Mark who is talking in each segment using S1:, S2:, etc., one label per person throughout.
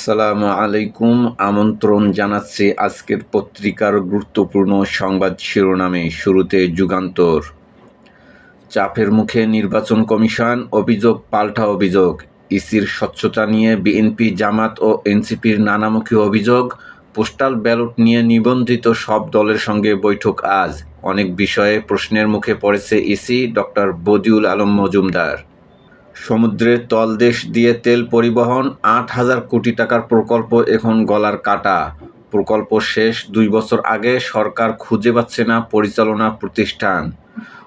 S1: আসসালামু আলাইকুম। আমন্ত্রণ জানাচ্ছি আজকের পত্রিকার গুরুত্বপূর্ণ সংবাদ শিরোনামে। শুরুতে যুগান্তর। চাপের মুখে নির্বাচন কমিশন, অভিযোগ পাল্টা অভিযোগ। ইসির স্বচ্ছতা নিয়ে বিএনপি, জামাত ও এনসিপির নানামুখী অভিযোগ। পোস্টাল ব্যালট নিয়ে নিবন্ধিত সব দলের সঙ্গে বৈঠক আজ। অনেক বিষয়ে প্রশ্নের মুখে পড়েছে ইসি। ডক্টর বদিউল আলম মজুমদার। সমুদ্রের তলদেশ দিয়ে তেল পরিবহন, ৮,০০০ কোটি টাকার প্রকল্প এখন গলার কাটা। প্রকল্প শেষ ২ বছর আগে, সরকার খুঁজে পাচ্ছে না পরিচালনা প্রতিষ্ঠান।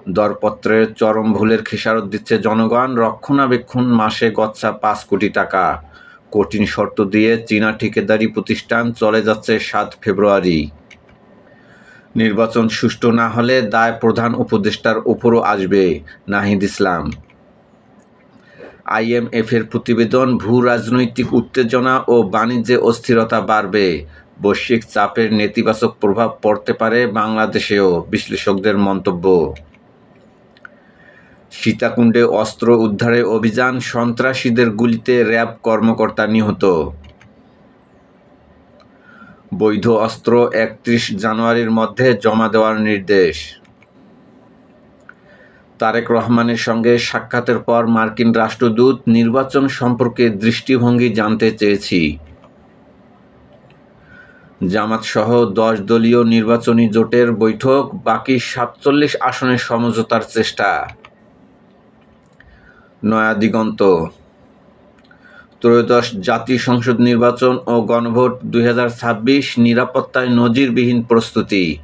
S1: দরপত্রের চরম ভুলের খেসারত দিচ্ছে জনগণ। রক্ষণাবেক্ষণ মাসে গচ্ছা ৫ কোটি টাকা। কঠিন শর্ত দিয়ে চীনা ঠিকাদারি প্রতিষ্ঠান চলে যাচ্ছে ৭ ফেব্রুয়ারি। নির্বাচন সুষ্ঠু না হলে দায় প্রধান উপদেষ্টার উপরও আসবে, নাহিদ ইসলাম। আইএমএফের প্রতিবেদন, ভূ-রাজনৈতিক উত্তেজনা ও বাণিজ্যে অস্থিরতা বাড়বে। বৈশ্বিক চাপের নেতিবাচক প্রভাব পড়তে পারে বাংলাদেশেও, বিশ্লেষকদের মন্তব্য। সীতাকুণ্ডে অস্ত্র উদ্ধারে অভিযান, সন্ত্রাসীদের গুলিতে র্যাব কর্মকর্তা নিহত। বৈধ অস্ত্র ৩১ জানুয়ারির মধ্যে জমা দেওয়ার নির্দেশ। তারেক রহমানের সঙ্গে সাক্ষাতের পর মার্কিন রাষ্ট্রদূত, নির্বাচন সম্পর্কে দৃষ্টিভঙ্গি জানতে চেয়েছি। জামাতসহ ১০ দলীয় নির্বাচনী জোটের বৈঠক, বাকি ৪৭ আসনে সমঝোতার চেষ্টা। নয়া দিগন্ত। ত্রয়োদশ জাতীয় সংসদ নির্বাচন ও গণভোট ২০২৬, নিরাপত্তায় নজিরবিহীন প্রস্তুতি।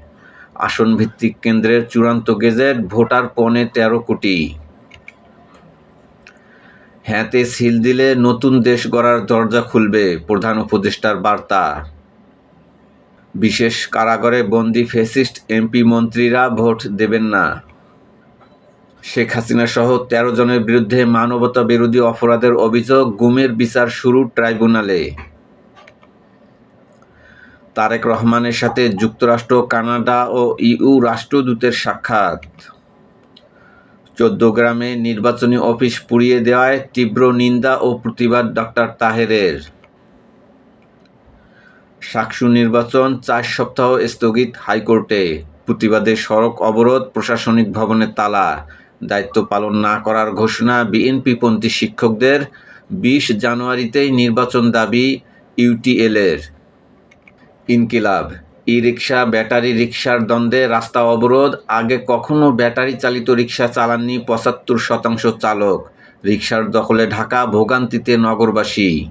S1: আসনভিত্তিক কেন্দ্রের চূড়ান্ত গেজেট, ভোটার ১৫ কোটি। হ্যাঁতে সিল দিলে নতুন দেশ গড়ার দরজা খুলবে, প্রধান উপদেষ্টার বার্তা। বিশেষ কারাগারে বন্দি ফ্যাসিস্ট এমপি মন্ত্রীরা ভোট দেবেন না। শেখ হাসিনা সহ ১৩ জনের বিরুদ্ধে মানবতা বিরোধী অপরাধের অভিযোগ, গুমের বিচার শুরু ট্রাইব্যুনালে। তারেক রহমানের সাথে যুক্তরাষ্ট্র, কানাডা ও ইইউ রাষ্ট্রদূতের সাক্ষাৎ। ১৪গ্রামে নির্বাচনী অফিস পুড়িয়ে দেওয়ায় তীব্র নিন্দা ও প্রতিবাদ ডক্টর তাহেরের। শাকসু নির্বাচন ৪ সপ্তাহ স্থগিত হাইকোর্টে। প্রতিবাদে সড়ক অবরোধ, প্রশাসনিক ভবনে তালা। দায়িত্ব পালন না করার ঘোষণা বিএনপিপন্থী শিক্ষকদের। ২০ জানুয়ারিতেই নির্বাচন দাবি ইউটিএলের। ইনকিলাব। ই-রিকশা ব্যাটারি রিকশার দ্বন্দ্বে রাস্তা অবরোধ। আগে কখনো ব্যাটারি চালিত রিকশা চালাননি ৭৫% চালক। রিকশার দখলে ঢাকা, ভোগান্তিতে নগরবাসী।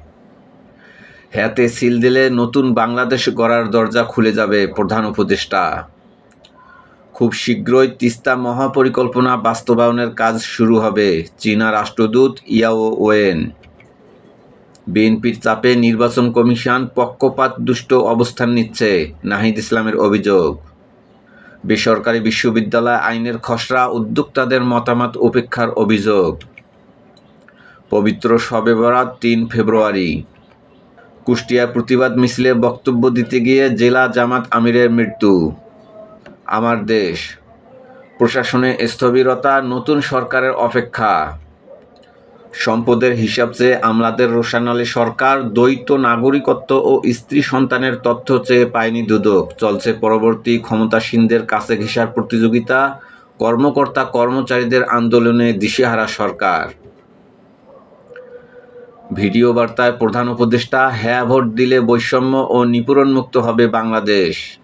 S1: হ্যাঁতে সিল দিলে নতুন বাংলাদেশ গড়ার দরজা খুলে যাবে, প্রধান উপদেষ্টা। খুব শীঘ্রই তিস্তা মহাপরিকল্পনা বাস্তবায়নের কাজ শুরু হবে, চীনা রাষ্ট্রদূত ইয়াও ওয়েন। বিএনপির চাপে নির্বাচন কমিশন পক্ষপাতদুষ্ট অবস্থান নিচ্ছে, নাহিদ ইসলামের অভিযোগ। বেসরকারি বিশ্ববিদ্যালয় আইনের খসড়া, উদ্যোক্তাদের মতামত উপেক্ষার অভিযোগ। পবিত্র শবে বরাত ৩ ফেব্রুয়ারি। কুষ্টিয়ায় প্রতিবাদ মিছিলে বক্তব্য দিতে গিয়ে জেলা জামাত আমিরের মৃত্যু। আমার দেশ। প্রশাসনে স্থবিরতা, নতুন সরকারের অপেক্ষা। সম্পদের হিসাব চেয়ে আমলাদের রোষানলে সরকার। দ্বৈত নাগরিকত্ব ও স্ত্রী সন্তানের তথ্য চেয়ে পায়নি দুদক। চলছে পরবর্তী ক্ষমতাসীনদের কাছে ঘেঁষার প্রতিযোগিতা। কর্মকর্তা কর্মচারীদের আন্দোলনে দিশেহারা সরকার। ভিডিও বার্তায় প্রধান উপদেষ্টা, হ্যাঁ ভোট দিলে বৈষম্য ও নিপীড়নমুক্ত হবে বাংলাদেশ।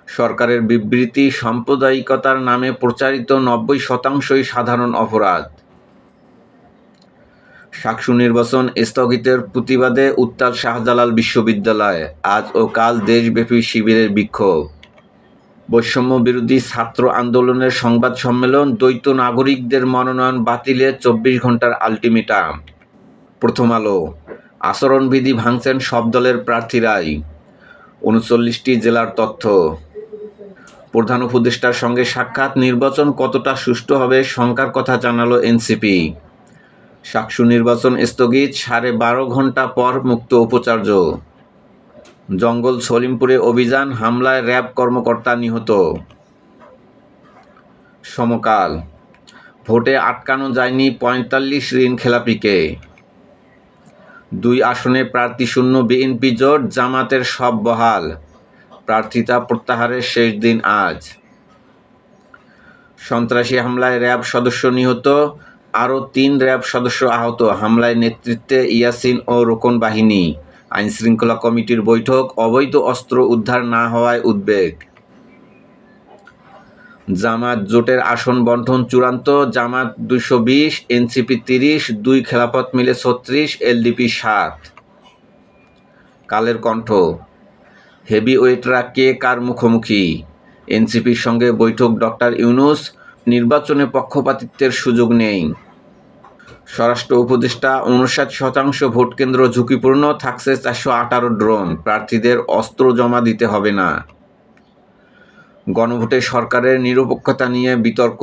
S1: সরকারের বিবৃতি, সাম্প্রদায়িকতার নামে প্রচারিত ৯০%ই সাধারণ অপরাধ। শাকসু নির্বাচন স্থগিতের প্রতিবাদে উত্তাল শাহজালাল বিশ্ববিদ্যালয়। আজ ও কাল দেশব্যাপী শিবিরের বিক্ষোভ। বৈষম্য বিরোধী ছাত্র আন্দোলনের সংবাদ সম্মেলন, দ্বৈত নাগরিকদের মনোনয়ন বাতিলে ২৪ ঘণ্টার আলটিমেটাম। প্রথম আলো। আচরণবিধি ভাঙছেন সব দলের প্রার্থীরাই, ৩৯টি জেলার তথ্য। প্রধান উপদেষ্টার সঙ্গে সাক্ষাৎ, নির্বাচন কতটা সুষ্ঠু হবে শঙ্কার কথা জানালো এনসিপি। শাকসু নির্বাচন স্থগিত, ১২.৫ ঘণ্টা পর মুক্ত উপাচার্য। জঙ্গল সলিমপুরে অভিযান, হামলায় র্যাব কর্মকর্তা নিহত। সমকাল। ভোটে আটকানো যায়নি ৪৫ ঋণখেলাপিকে। 2 আসনে প্রার্থী শূন্য বিএনপি জোট, জামাতের সব বহাল। প্রার্থিতা প্রত্যাহারের শেষ দিন আজ। সন্ত্রাসী হামলায় র্যাব সদস্য নিহত, আরও 3 র্যাব সদস্য আহত। হামলায় নেতৃত্বে ইয়াসিন ও রোকন বাহিনী। আইনশৃঙ্খলা কমিটির বৈঠক, অবৈধ অস্ত্র উদ্ধার না হওয়ায় উদ্বেগ। জামাত জোটের আসন বণ্টন চূড়ান্ত, জামাত 220, এনসিপি 30, 2 খেলাফত মিলে 36, এলডিপি 7। কালের কণ্ঠ, হেভিওয়েটরা কে কার মুখোমুখি? এনসিপির সঙ্গে বৈঠক ডক্টর ইউনূস, নির্বাচনে পক্ষপাতিত্বের সুযোগ নেই। স্বরাষ্ট্র উপদেষ্টা, 59% ভোটকেন্দ্র ঝুঁকিপূর্ণ, থাকছে 418 ড্রোন, প্রার্থীদের অস্ত্র জমা দিতে হবে না। গণভোটে সরকারের নিরপেক্ষতা নিয়ে বিতর্ক।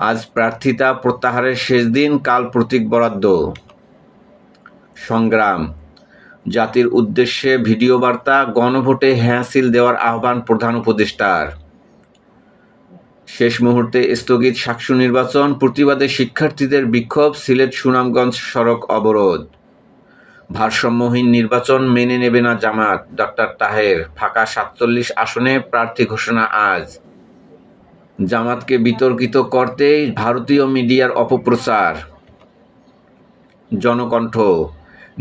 S1: আজ প্রার্থিতা প্রত্যাহারের শেষ দিন, কাল প্রতীক বরাদ্দ। সংগ্রাম, জাতির উদ্দেশ্যে ভিডিও বার্তা, গণভোটে হ্যাঁ সিল দেওয়ার আহ্বান প্রধান উপদেষ্টার। শেষ মুহূর্তে স্থগিত শাকসু নির্বাচন, প্রতিবাদে শিক্ষার্থীদের বিক্ষোভ, সিলেট সুনামগঞ্জ সড়ক অবরোধ। ভারসাম্যহীন নির্বাচন মেনে নেবে না জামাত, ডক্টর তাহের। ফাঁকা 47 আসনে প্রার্থী ঘোষণা আজ। জামাতকে বিতর্কিত করতেই ভারতীয় মিডিয়ার অপপ্রচার। জনকণ্ঠ,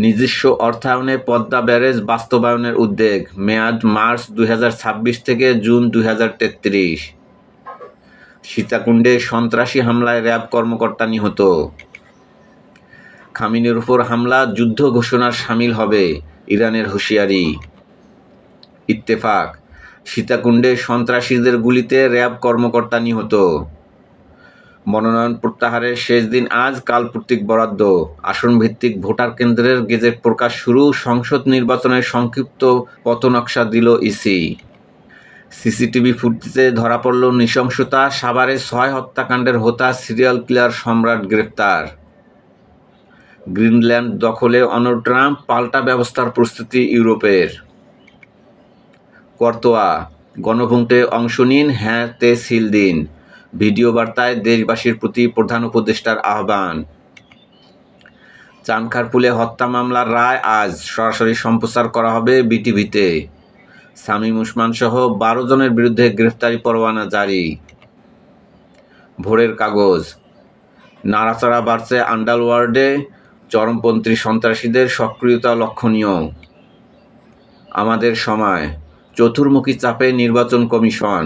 S1: নিজস্ব অর্থায়নে পদ্মা ব্যারেজ বাস্তবায়নের উদ্যোগ, মেয়াদ মার্চ 2026 থেকে জুন 2033। সীতাকুণ্ডে সন্ত্রাসী হামলায় র্যাব কর্মকর্তা নিহত। খামেনির উপর হামলা যুদ্ধ ঘোষণার শামিল হবে, ইরানের হুঁশিয়ারি। ইত্তেফাক, সীতাকুণ্ডে সন্ত্রাসীদের গুলিতে র্যাব কর্মকর্তা নিহত। মনোনয়ন প্রত্যাহারের শেষ দিন আজ, কাল প্রতীক বরাদ্দ। আসনভিত্তিক ভোটার কেন্দ্রের গেজেট প্রকাশ শুরু, সংসদ নির্বাচনের সংক্ষিপ্ত পথনকশা দিল ইসি। সিসিটিভি ফুটেজে ধরা পড়ল নৃশংসতা, সাভারে 6 হত্যাকাণ্ডের হোতা সিরিয়াল কিলার সম্রাট গ্রেফতার। গ্রিনল্যান্ড দখলে অনড় ট্রাম্প, পাল্টা ব্যবস্থার প্রস্তুতি ইউরোপের। করতোয়া, গণভোটে অংশ নিন, হ্যাঁতে সিল দিন। ভিডিও বার্তায় দেশবাসীর প্রতি প্রধান উপদেষ্টার আহ্বান। চানখারপুলে হত্যা মামলার রায় আজ, সরাসরি সম্প্রচার করা হবে বিটিভিতে। শামীম ওসমান সহ 12 জনের বিরুদ্ধে গ্রেফতারি পরোয়ানা জারি। ভোরের কাগজ, নাড়াচাড়া বাড়ছে আন্ডারওয়ার্ল্ডে, চরমপন্থী সন্ত্রাসীদের সক্রিয়তা লক্ষণীয়। আমাদের সময়, চতুর্মুখী চাপে নির্বাচন কমিশন,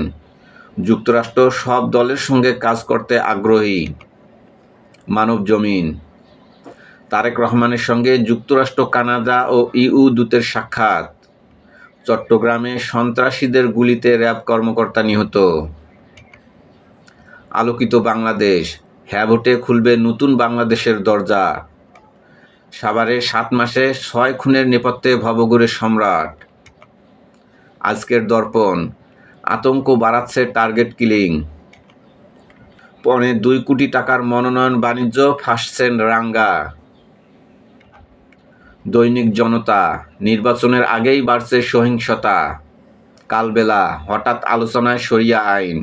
S1: যুক্তরাষ্ট্র সব দলের সঙ্গে কাজ করতে আগ্রহী। মানবজমিন, তারেক রহমানের সঙ্গে যুক্তরাষ্ট্র, কানাডা ও ইউ দূতের সাক্ষাৎ। চট্টগ্রামে সন্ত্রাসীদের গুলিতে র্যাব কর্মকর্তা নিহত। আলোকিত বাংলাদেশ, হ্যাঁ ভোটে খুলবে নতুন বাংলাদেশের দরজা। সাভারে 7 মাসে 6 খুনের নেপথ্যে ভবঘুরে সম্রাট। আজকের দর্পণ, আতঙ্ক বাড়াচ্ছে টার্গেট কিলিং। 2 কোটি টাকার মনোনয়ন বাণিজ্য, ফাঁসছেন রাঙ্গা। দৈনিক জনতা, নির্বাচনের আগেই বাড়ছে সহিংসতা। কালবেলা, হঠাৎ আলোচনায় শরিয়া আইন।